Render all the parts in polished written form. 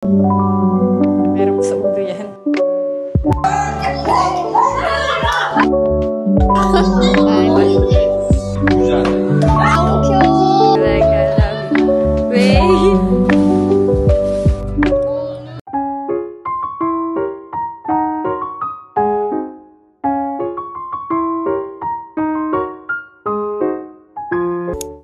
Meron sa ulo yan.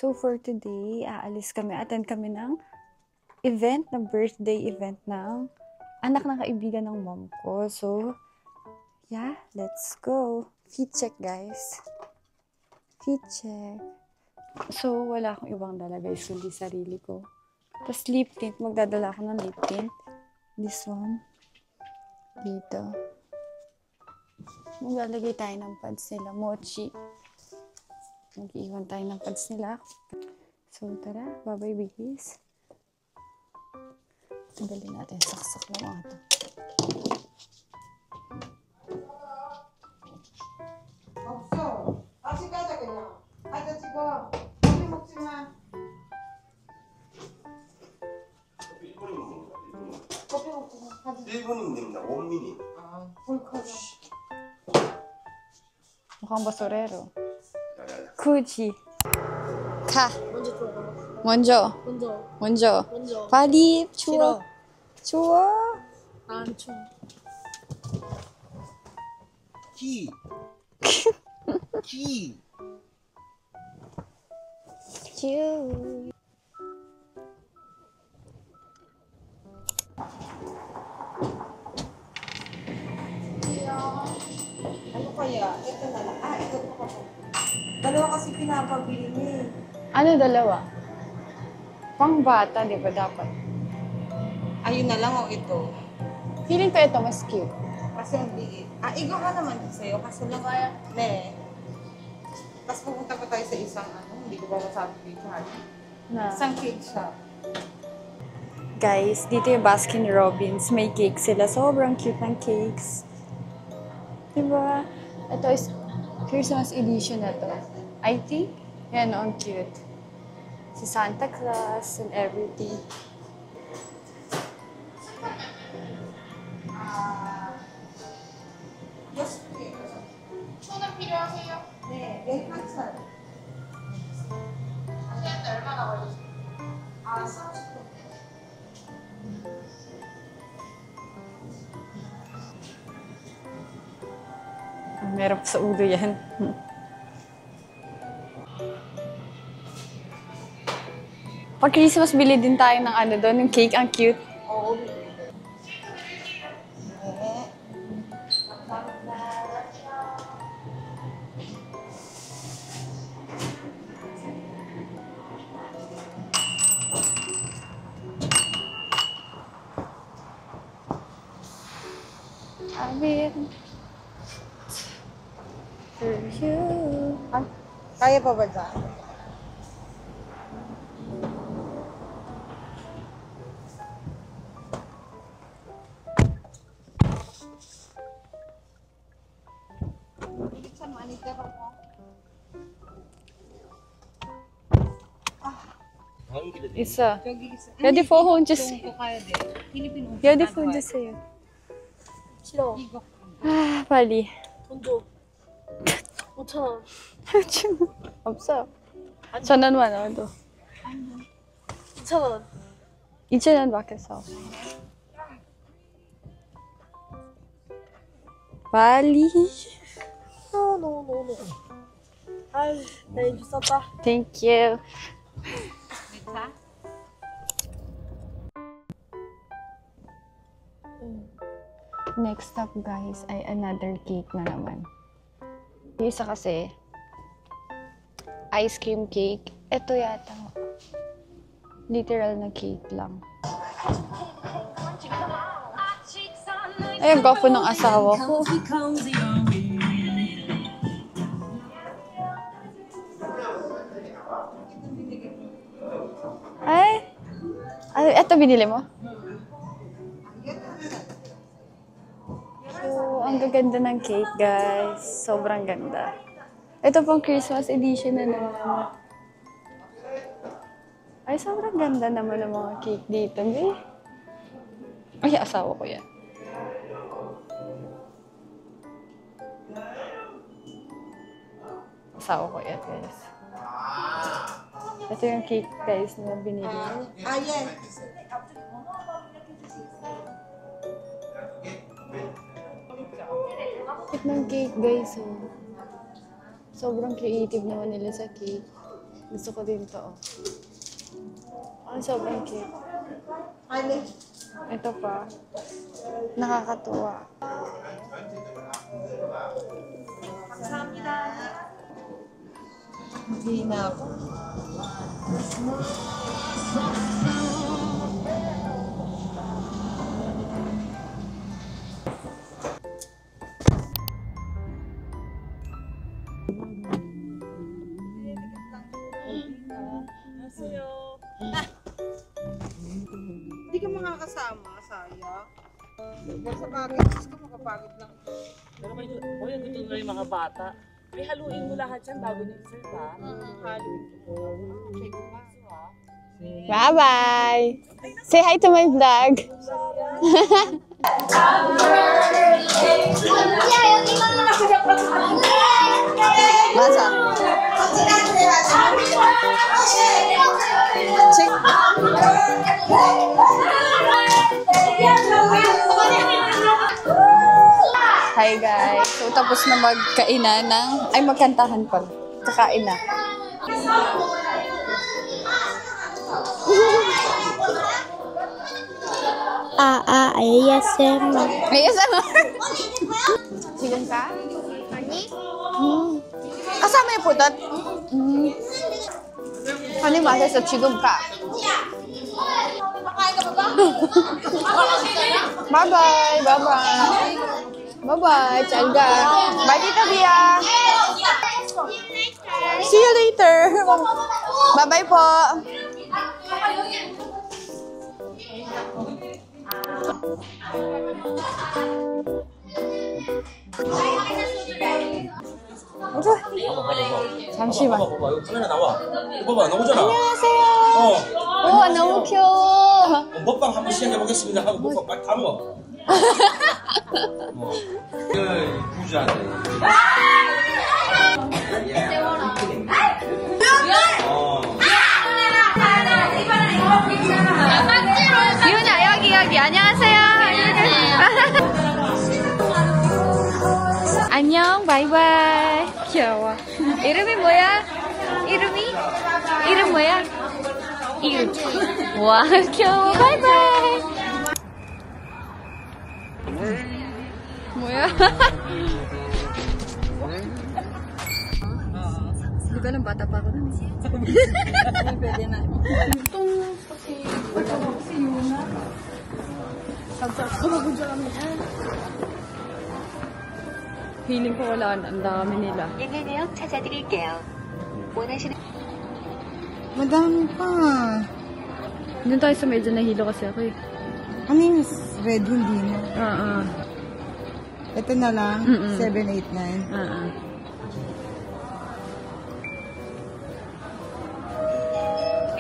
So for today, aalis kami, attend kami ng event, ng birthday event ng anak ng kaibigan ng mom ko. So, yeah, let's go. Fit check, guys. Fit check. So, wala akong ibang dala, guys, kundi sarili ko. Tapos lip tint, magdadala ako ng lip tint. This one. Dito. Maglalagay tayo ng pads nila, mochi. Mag-iwan tayo ng pads nila. So, tara. Bye-bye, biggies. Tanggalin natin saksak ng mga ito. 없어. 다시 가자 그냥. 가자 지금. 커피 먹지 마. 커피 먹지 마. 가자. 1분이면 됩니다. 5미니. 아, 불 커져. Mukhang basurero. 야야야. Kuchi. Ka. 먼저 들어가. 먼저. 먼저. 먼저. 빨리 추워. 추워. 안 쳐. 키. 키. 추워. Ano kaya? Ito na lang. Ah, ito pa ako. Dalawa kasi pinapabili niya. Ano dalawa? Pang bata, di ba dapat? Ayun na lang o ito. Feeling ko ito mas cute. Kasi ang liit. Ah, igo ka naman din sa'yo. Kasi lang kaya. Ne. Tapos pupunta pa tayo sa isang ano. Hindi ko ba masabi dito. Na. Isang cake shop. Guys, dito yung Baskin Robbins. May cake sila. Sobrang cute ng cakes. Diba? Ito is Christmas edition na to. I think, yan, ang cute. Si Santa Claus and everything. Yes, please. 손은 필요하세요? 네, 네, 한살. 하시는데 얼마나 걸리세요? 아, 30분. Meron pa sa ulo yan. Pag Christmas, bili din tayo ng ano doon, yung cake, ang cute. Oo. 네. Abit. For you. Ah, kaya pa ba dyan? Saan monitor ako? Isa. 저기 있어. Ready for home, just. 거 가야 돼. 필리핀 옷. Ready for 주세요. 싫어. 이거. 아, 빨리. 돈 줘. 5,000원. 없어. 1,000원만 넣어도. 2,000원. 2,000원 밖에서. 빨리. 노. 아유, 나 인주 썼다. Thank you. 메타. Next up, guys, ay another cake na naman. Yung isa kasi, ice cream cake. Ito yata. Literal na cake lang. Ay, ang gwapo ng asawa ko. Ay! Ay, ito binili mo? So, ang gaganda ng cake, guys. Sobrang ganda. Ito pong Christmas edition na naman. Ay, sobrang ganda naman ng mga cake dito, eh. Ay, asawa ko yan. Asawa ko yan, guys. Ito yung cake, guys, na binili. Yes. Cake ng cake, guys. Oh. Sobrang creative naman nila sa cake. Gusto ko din to. Oh, sobrang cute. Ito pa. Nakakatuwa. Hindi na ako. Hindi ka makakasama, sayang. Sa bagay, ka makapagod lang. Pero may gusto na yung mga bata. May haluin mo lahat yan bago nyo i-serve, ha? Haluin ko. Bye-bye! Say hi to my vlog! Masa? Check. Hi guys! So tapos na magkainan ng... Ay, magkantahan pala. Kakain na. ASMR. ASMR? Sigong ka? Kasama yung putot? Ano yung masa sa chigum ka? Bye-bye! Bye-bye! Bye-bye! Chalga! Bye, Tita Bia! See you later! Bye-bye po! 잠시만. 봐봐, 여기 카메라 나와. 이거 봐봐, 나오잖아. 안녕하세요. 우와, 너무 귀여워. 먹방 한번 시작해 보겠습니다. 하고 먹방 빨리 다 먹어. 부자네. 유나 여기 안녕하세요. 안녕 바이바이. 귀여워. 이름이 뭐야? 이름 뭐야? 이름. 와 귀여워. 바이바이. 뭐야? Di ba nang bata pa ako nun? Pwede na. Feeling ko wala na. Ang dami nila. 연결내역 찾아드릴게요. 원하시는 Madami pa. Doon tayo sa medyo nahilo kasi ako eh. Ano yung red hindi na? Ito na lang, 789.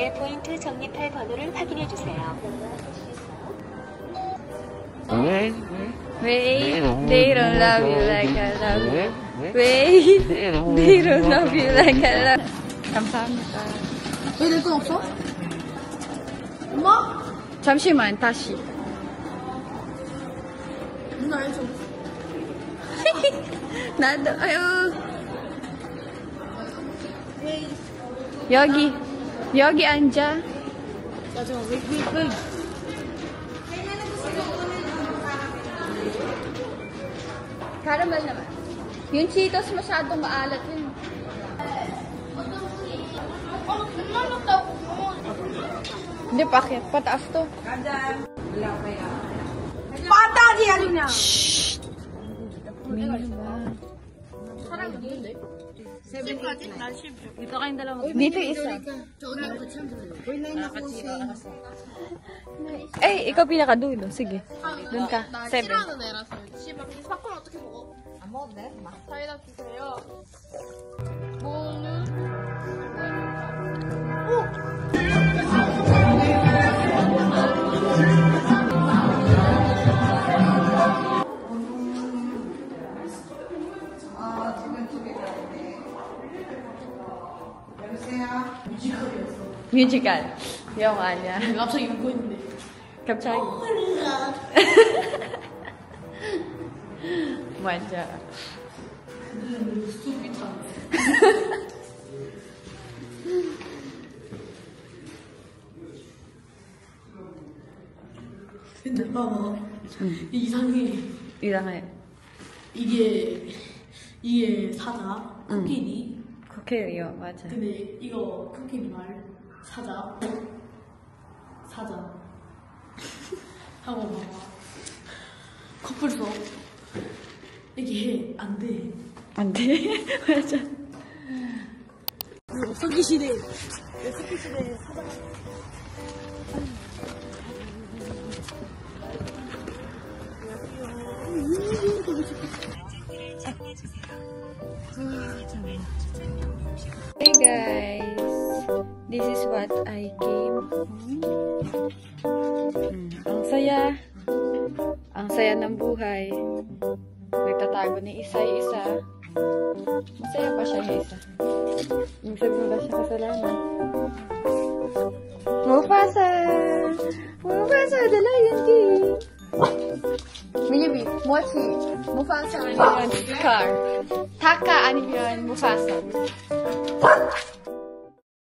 포인트 적립할 번호를 확인해 주세요. Wait, they don't love you like I love you. Wait, they don't love you like I love you. 감사합니다. 왜 내 건 없어? 잠시만, 다시. 나도, 아유. 여기 앉아. Caramel naman. Yung Cheetos masyadong maalat yun. Hindi, pakit. Pataas to. Pata diya rin niya! Dito isa. Eh, ikaw pinakadulo. Sige. Doon ka. 7. 안 먹어도 돼? 사이다 주세요. 뭐는? 뮤지컬. 영화 아니야. 갑자기 웃고 있는데. 갑자기. 맞아. 근데 봐봐. 이상해. 이상해. 이게 사자, 코끼리. 코끼리요, 맞아. 근데 이거 코끼리 말 사자. 하고 봐봐. 커플석. 이게 안 돼. 안 돼. 맞아. 석기 시대. 석기 시대 사자. Hey guys, this is what I came home. Ang saya. Ang saya ng buhay. Nagtatago ni isa-isa. Masaya pa siya yung isa. Yung sabi wala siya kasalanan. Mufasa! Mufasa, the Lion King! Maybe, Mochi, Mufasa 아니면 Scar. Taka 아니면 Mufasa.